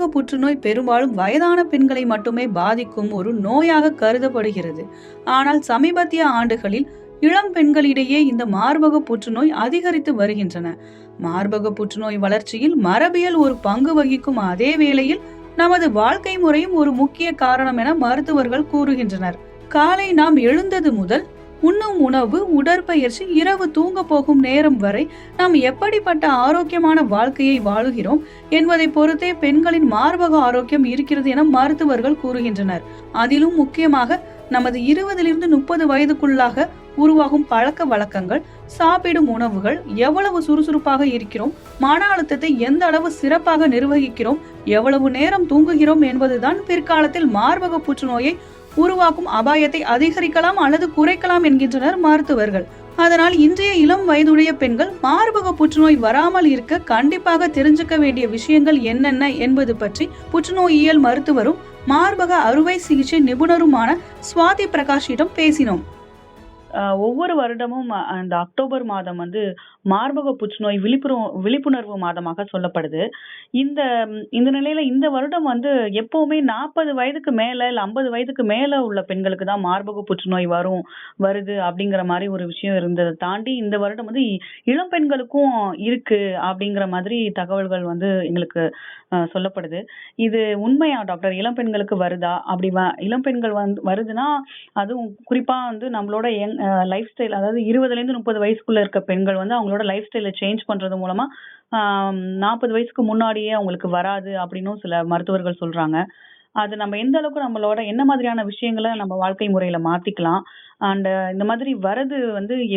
மார்பக புற்றுநோய் பெரும்பாலும் வயதான பெண்களை மட்டுமே பாதிக்கும் ஒரு நோயாக கருதப்படுகிறது. ஆனால் சமீபத்திய ஆண்டுகளில் இளம் பெண்களிடையே இந்த மார்பக புற்றுநோய் அதிகரித்து வருகின்றன. மார்பக புற்றுநோய் வளர்ச்சியில் மரபியல் ஒரு பங்கு வகிக்கும் அதே வேளையில் நமது வாழ்க்கை முறையும் ஒரு முக்கிய காரணம் என மருத்துவர்கள் கூறுகின்றனர். காலை நாம் எழுந்தது முதல் உண்ணும் உணவு, உடற்பயிற்சி, இரவு தூங்க போகும் நேரம் வரை நாம் எப்படிப்பட்ட ஆரோக்கியமான வாழ்க்கையை வாழுகிறோம் என்பதை பொறுத்தே பெண்களின் மார்பக ஆரோக்கியம் இருக்கிறது என மருத்துவர்கள் கூறுகின்றனர். அதிலும் முக்கியமாக நமது 20 to 30 வயதுக்குள்ளாக உருவாகும் பழக்க வழக்கங்கள், சாப்பிடும் உணவுகள், எவ்வளவு சுறுசுறுப்பாக இருக்கிறோம், மன அழுத்தத்தை எந்த அளவு சிறப்பாக நிர்வகிக்கிறோம், எவ்வளவு நேரம் தூங்குகிறோம் என்பதுதான் பிற்காலத்தில் மார்பக புற்றுநோயை உருவாக்கும் அபாயத்தை அதிகரிக்கலாம் அல்லது குறைக்கலாம் என்கின்றனர் மருத்துவர்கள். அதனால் இன்றைய இளம் வயதுடைய பெண்கள் மார்பக புற்றுநோய் வராமல் இருக்க கண்டிப்பாக தெரிஞ்சுக்க வேண்டிய விஷயங்கள் என்னென்ன என்பது பற்றி புற்றுநோயியல் மருத்துவரும் மார்பக அறுவை சிகிச்சை நிபுணருமான சுவாதி பிரகாஷிடம் பேசினோம். ஒவ்வொரு வருடமும் அந்த அக்டோபர் மாதம் மார்பக புற்றுநோய் விழிப்புணர்வு மாதமாக சொல்லப்படுது. இந்த இந்த நிலையில இந்த வருடம் எப்பவுமே 40 வயதுக்கு மேல இல்ல 50 வயதுக்கு மேல உள்ள பெண்களுக்கு தான் மார்பக புற்றுநோய் வருது அப்படிங்கிற மாதிரி ஒரு விஷயம் இருந்ததை தாண்டி இந்த வருடம் இளம் பெண்களுக்கும் இருக்கு அப்படிங்கிற மாதிரி தகவல்கள் எங்களுக்கு சொல்லப்படுது. இது உண்மையா டாக்டர்? இளம் பெண்களுக்கு வருதா? அப்படி இளம் பெண்கள் வருதுன்னா அதுவும் குறிப்பா நம்மளோட லைஃப் ஸ்டைல், அதாவது 20 to 30 வயசுக்குள்ள இருக்க பெண்கள் அவங்களோட லைஃப் ஸ்டைலை சேஞ்ச் பண்றது மூலமா 40 வயசுக்கு முன்னாடியே அவங்களுக்கு வராது அப்படின்னும் சில மருத்துவர்கள் சொல்றாங்க. அது நம்ம எந்த அளவுக்கு நம்மளோட என்ன மாதிரியான விஷயங்களை நம்ம வாழ்க்கை முறையில மாத்திக்கலாம், அண்ட் இந்த மாதிரி வரது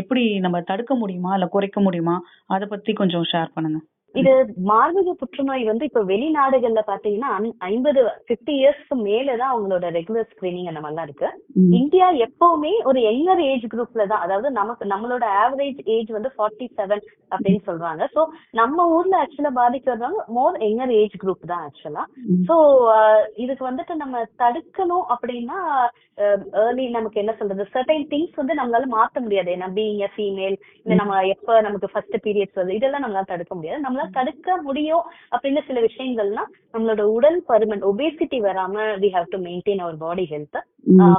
எப்படி நம்ம தடுக்க முடியுமா இல்ல குறைக்க முடியுமா, அதை பத்தி கொஞ்சம் ஷேர் பண்ணுங்க. இது மார்பக புற்றுநோய் இப்ப வெளிநாடுகள்ல பாத்தீங்கன்னா 50 இயர்ஸ்க்கு மேலதான் அவங்களோட ரெகுலர் ஸ்கிரீனிங் அந்த மாதிரிலாம் இருக்கு. இந்தியா எப்பவுமே ஒரு யங்கர் ஏஜ் குரூப்ல தான், அதாவது நம்மளோட ஆவரேஜ் ஏஜ் 47 அப்படின்னு சொல்றாங்க. சோ நம்ம ஊர்ல ஆக்சுவலா பாதிக்கிறவங்க மோர் யங்கர் ஏஜ் குரூப் தான் ஆக்சுவலா. சோ இதுக்கு நம்ம தடுக்கணும் அப்படின்னா ஏர்லி நமக்கு என்ன சொல்றது, சர்டைன் திங்ஸ் நம்மளால மாத்த முடியாது. ஏன்னா பீயிங் எ ஃபீமேல், இல்ல நம்ம எப்ப நமக்கு ஃபர்ஸ்ட் பீரியட்ஸ் வருது, இதெல்லாம் நம்மளால தடுக்க முடியாது. நம்மளால தடுக்க முடியும் அப்படின்னு சில விஷயங்கள்னா நம்மளோட உடல் பருமன், ஒபேசிட்டி வராம we have to maintain our body health,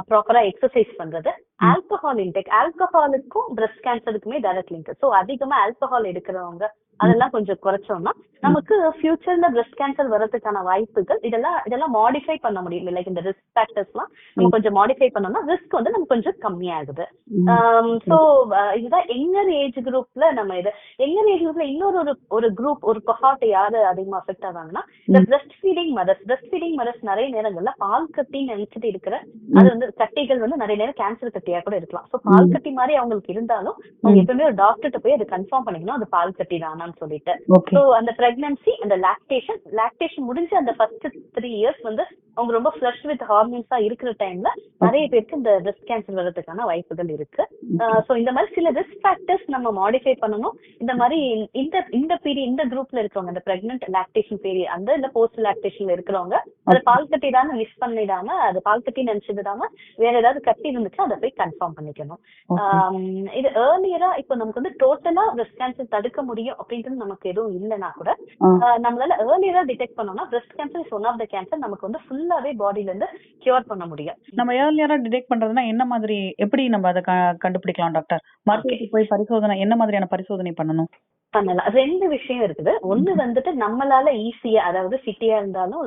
ப்ராப்பரா எக்ஸசைஸ் பண்றது, ஆல்கஹால் இன்டேக், ஆல்கஹாலுக்கும் பிரஸ்ட் கேன்சருக்குமே டைரக்ட் லிங்க். சோ அதிகமா ஆல்கஹால் எடுக்கிறவங்க அதெல்லாம் கொஞ்சம் குறைச்சோம்னா நமக்கு ஃபியூச்சர்ல பிரஸ்ட் கேன்சர் வரதுக்கான வாய்ப்புகள் இதெல்லாம் மாடிஃபை பண்ண முடியும். லைக் இந்த ரிஸ்க் ஃபேக்டர்ஸ் எல்லாம் நம்ம கொஞ்சம் மாடிஃபை பண்ணோம்னா ரிஸ்க் நமக்கு கொஞ்சம் கம்மியாகுது. சோ இதுதான் யங்கர் ஏஜ் குரூப்ல நம்ம இது. யங்கர் ஏஜ் குரூப்ல இன்னொரு ஒரு குரூப், ஒரு கொஹார்ட் யாரு அதிகமா அஃபெக்ட் ஆகாங்கன்னா இந்த பிரஸ்ட் ஃபீடிங் மதர்ஸ் நிறைய நேரங்கள்ல பால் கட்டின்னு நினைச்சிட்டு இருக்கிற அது கட்டிகள் நிறைய நேரம் கேன்சர் கட்டியா கூட இருக்கலாம். சோ பால் கட்டி மாதிரி அவங்களுக்கு இருந்தாலும் அவங்க எப்பவுமே ஒரு டாக்டர்கிட்ட போய் அதை கன்ஃபார்ம் பண்ணிக்கணும் அது பால் கட்டி தானான்னு சொல்லிட்டு. சோ அந்த பிரெக்னன்சி, அந்த லாக்டேஷன் முடிஞ்சு அந்த ஃபர்ஸ்ட் 3 இயர்ஸ் அவங்க ரொம்ப ஃப்ளஷ் வித் ஹார்மோன்ஸா இருக்கிற டைம்ல நிறைய பேருக்கு இந்த பிரஸ்ட் கேன்சர் வர்றதுக்கான வாய்ப்புகள் இருக்கு. சோ இந்த மாதிரி சில ரிஸ்க் ஃபேக்டர்ஸ் நம்ம மாடிஃபை பண்ணணும். இந்த மாதிரி இந்த பீரியட், இந்த குரூப்ல இருக்கிறவங்க, இந்த பிரெக்னன்ட் லாக்டேஷன் பீரியட், அந்த இல்ல போஸ்ட் லாக்டேஷன்ல இருக்கிறவங்க அது பால் கட்டி தான் மிஸ் பண்ணிடாம, அது பால் கட்டி நினைச்சிடாம வேற ஏதாவது கட்டி இருந்துச்சு அதை போய் கன்ஃபார்ம் பண்ணிக்கணும். இது ஏர்லியரா இப்ப நமக்கு டோட்டலா பிரஸ்ட் கேன்சர் தடுக்க முடியும் அப்படின்றது நமக்கு எதுவும் இல்லைன்னா கூட நம்மளால ஏர்லியரா டிடெக்ட் பண்ணோம்னா breast cancer is one of the cancer நமக்கு ஃபுல்லாவே பாடியில இருந்து கியூர் பண்ண முடியும். நம்ம ஏர்லியரா டிடெக்ட் பண்றதுன்னா என்ன மாதிரி, எப்படி நம்ம அதை கண்டுபிடிக்கலாம் டாக்டர்? மருத்துவத்துக்கு போய் பரிசோதனை, என்ன மாதிரியான பரிசோதனை பண்ணணும்? பண்ணலாம். 2 விஷயம் இருக்குது. ஒண்ணு நம்மளால ஈஸியா, அதாவது சிட்டியா இருந்தாலும்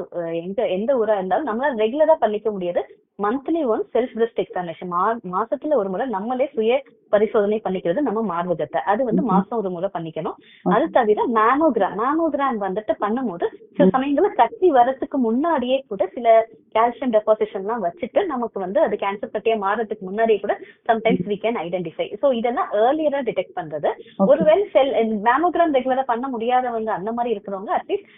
எந்த ஊரா இருந்தாலும் நம்மளால ரெகுலரா பண்ணிக்க முடியாது. Monthly one self breast examination, மாசத்துல ஒரு முறை நம்மளே சுய பரிசோதனை பண்ணிக்கிறது நம்ம மார்பகத்தை. அது மாசம் ஒரு முறை பண்ணிக்கணும். அது தவிர மேமோகிராம் பண்ணும்போது சில சமயங்கள்ல கட்டி வரதுக்கு முன்னாடியே கூட சில கால்சியம் டெபாசிஷன் எல்லாம் வச்சுட்டு நமக்கு அது கேன்சர் கட்டியா மாறதுக்கு முன்னாடியே கூட sometimes we can identify. So இதெல்லாம் ஏர்லியரா டிடெக்ட் பண்றது. ஒருவேளை மேமோகிராம் ரெகுலரா பண்ண முடியாதவங்க, அந்த மாதிரி இருக்கிறவங்க அட்லீஸ்ட்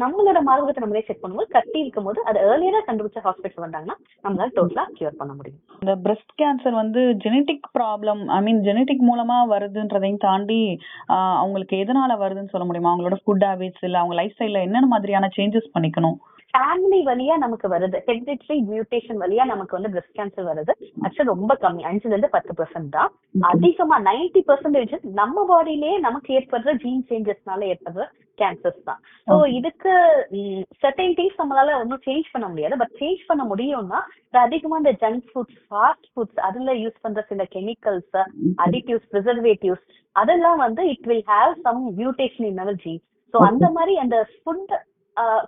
நம்மளோட மார்பகத்தை நம்மளே செக் பண்ணும்போது கட்டி இருக்கும் போது அது ஏர்லியரா கண்டுபிடிச்ச ஹாஸ்பிட்டல் வந்தாங்கன்னா நம்மளால டோட்டலா கியூர் பண்ண முடியும். இந்த breast cancer genetic problem, genetic மூலமா வருதுன்றதையும் தாண்டி அவங்களுக்கு எதனால வருதுன்னு சொல்ல முடியுமா? அவங்களோட ஃபுட் ஹேபிட்ஸ் இல்ல அவங்க லைஃப் ஸ்டைல்ல என்னென்ன மாதிரியான சேஞ்சஸ் பண்ணிக்கணும்? ஃபேமிலி வழியா நமக்கு வருது, ஹெரிடிட்டரி மியூட்டேஷன் வழியா நமக்கு வந்து பிரஸ்ட் கேன்சர் வருது. ஆக்சுவலா ரொம்ப கம்மி, 5-10% தான். அதிகமா 90% நம்ம பாடியிலேயே நமக்கு ஏற்படுற ஜீன் சேஞ்சஸ்னால ஏற்படுற கேன்சர்ஸ் தான். ஸோ இதுக்கு சர்டைன் திங்ஸ் நம்மளால ஒன்றும் சேஞ்ச் பண்ண முடியாது. பட் சேஞ்ச் பண்ண முடியும்னா அதிகமா இந்த ஜங்க் ஃபுட்ஸ், ஃபாஸ்ட் ஃபுட்ஸ், அதுல யூஸ் பண்ற சில கெமிக்கல்ஸ், அடிட்டிவ்ஸ், ப்ரிசர்வேட்டிவ்ஸ், அதெல்லாம் வந்து it will have some mutation in our gene. So அந்த மாதிரி அந்த ஃபுட்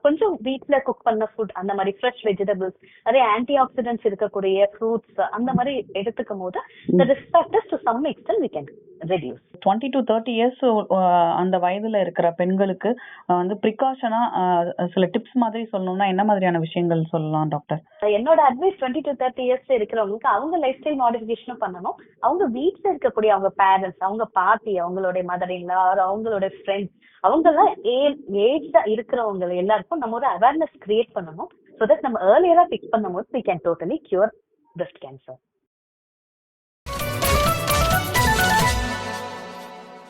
கொஞ்சம் வீட்ல குக் பண்ண ஃபுட், அந்த மாதிரி ஃப்ரெஷ் வெஜிடபிள்ஸ், நிறைய ஆன்டி ஆக்சிடென்ட்ஸ் இருக்கக்கூடிய ஃப்ரூட்ஸ், அந்த மாதிரி எடுத்துக்கும் போது the risk factors to some extent we can reduce. 20 to 30 years அந்த வயதுல இருக்கிற பெண்களுக்கு வந்து ப்ரிகாஷனா சில டிப்ஸ் மாதிரி சொல்லணும்னா என்ன மாதிரியான விஷயங்கள் சொல்லலாம் டாக்டர்? என்னோட அட்வைஸ் 20 to 30 இயர்ஸ் இருக்கிறவங்களுக்கு அவங்க லைஃப் ஸ்டைல் மாடிஃபிகேஷனும் பண்ணணும். அவங்க வீட்டுல இருக்கக்கூடிய அவங்க பேரண்ட்ஸ், அவங்க பாட்டி, அவங்களுடைய மதர் இன் லா, அவங்களோட ஃப்ரெண்ட்ஸ், அவங்க எல்லாம் ஏஜ்டா இருக்கிறவங்க எல்லாருக்கும் நம்ம ஒரு அவேர்னஸ் கிரியேட் பண்ணணும். ஸோ தட் நம்ம ஏர்லியரா பிக் பண்ணும்போது we can totally cure breast cancer.